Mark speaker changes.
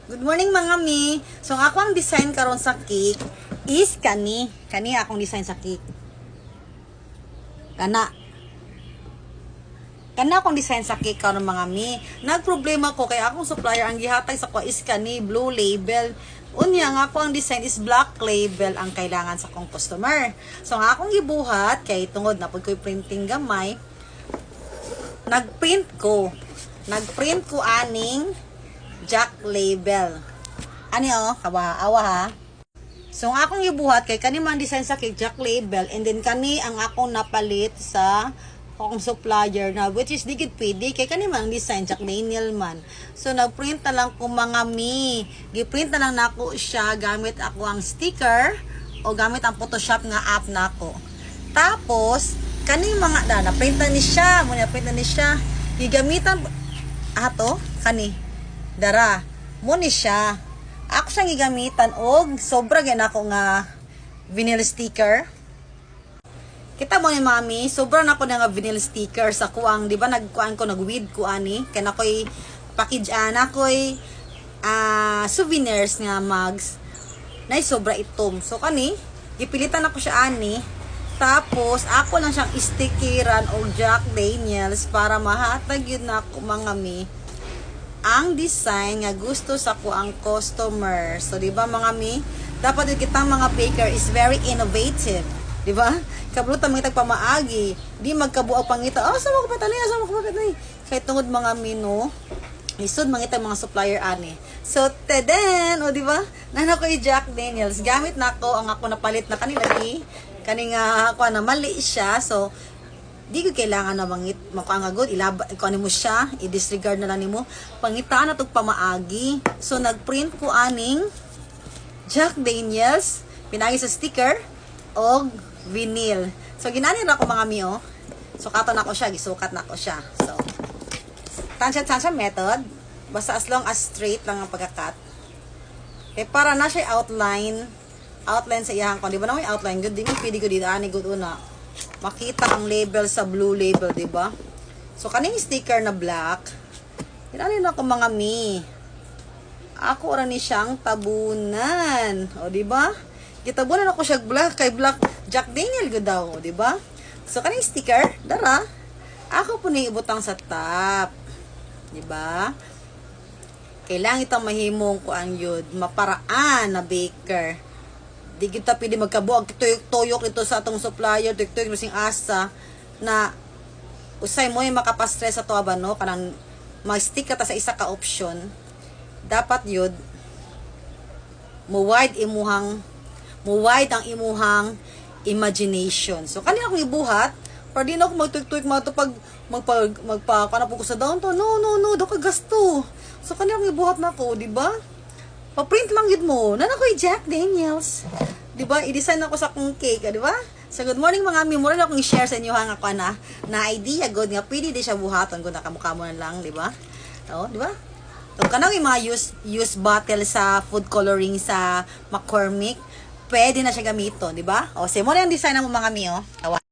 Speaker 1: Good morning mga mi. So ako ang design karon sa cake is kani. Kani akong design sa cake. Kana akong design sa cake karon mga mi. Nagproblema ko kay akong supplier ang gihatag sa ko is kani blue label. Unya nga ako ang design is black label ang kailangan sa kong customer. So nga akong gibuhat kay tungod na pud ko'y printing gamay. Nagprint ko aning Jack label. Ani kawa-awa ha. So ang akong ibuhat kay kani man design sa cake Jack label and then kani ang akong napalit sa akong supplier na which is digit pwede kay kani man design Jack Daniel man. So nagprint na lang ko mga mi. Giprint na lang nako siya gamit ako ang sticker o gamit ang Photoshop nga app nako. Tapos kani mga na print na ni siya, mo na print na ni siya. Gigamitan ato kani dara mo ni siya ako siyang gigamitan og sobra gyud ako nga vinyl sticker. Kita mo ni mami sobra na ko nga vinyl sticker sa kuang di ba nagkuan ko nagweed ko ani kay nakoy package ana koy souvenirs nga mugs nay sobra itom so kani gipilitan ako siya ani tapos ako lang siyang stickeran og Jack Daniels para mahatag yun na ako mga mi ang design nga gusto sa ko ang customer. So, di ba mga mi? Dapat yung kitang mga baker is very innovative. Di ba? Kabulutan mga tagpamaagi. Di magkabuang pangita. Sama ko patanay. Kaya tungod mga mi, no? Isod mga mga supplier ani. So, teden! O, di ba? Nana ko yung Jack Daniels. Gamit na ako ang ako napalit na kanila. Kani nga ako na mali siya. So, di ko kailangan na mangit makangagod ko mo siya i-disregard na lang nimo pangitaan na tog pamaagi so nagprint ko aning Jack Daniels pinagi sa sticker og vinyl so ginani ra ko mga mio sukatan ako siya gisukat na ako siya so tansya method basta as long as straight lang ang pagkakat eh para na siya outline sa iyang kon di ba na may outline good di mo pili ko dito ani good una makita ang label sa blue label, di ba? So, kaning sticker na black, inanin ako mga mi. Ako ora ni siyang tabunan. O, di ba? Gitabunan ako siya black, kay black Jack Daniel go daw, di ba? So, kaning sticker, dara, ako po ni ibutang sa top. Di ba? Kailangan itong mahimong ko ang yun, maparaan na baker. Di kita pwede magkabuag tuyok ito sa atong supplier tuyok sing asa na usay mo yung makapastress sa tuwa no kanang mag-stick ka ta sa isa ka option dapat yun mo wide ang imuhang imagination so kanina akong ibuhat para di na ako magtuyok mo ito pag magpakana po ko sa downtown no daw ka gasto so kanina akong ibuhat na ako di ba pa-print lang yun mo. Nana ko yung Jack Daniels. Diba? I-design ako sa akong cake. Diba? So, good morning mga mi. Mura na akong i-share sa inyo hang ako na idea. Good nga. Pwede di siya buhaton. Kung nakamukha mo na lang. Diba? O, diba? So, kanang yung mga use bottle sa food coloring sa McCormick. Pwede na siya gamito. Diba? O, so, muna yung design ng mga mi. O.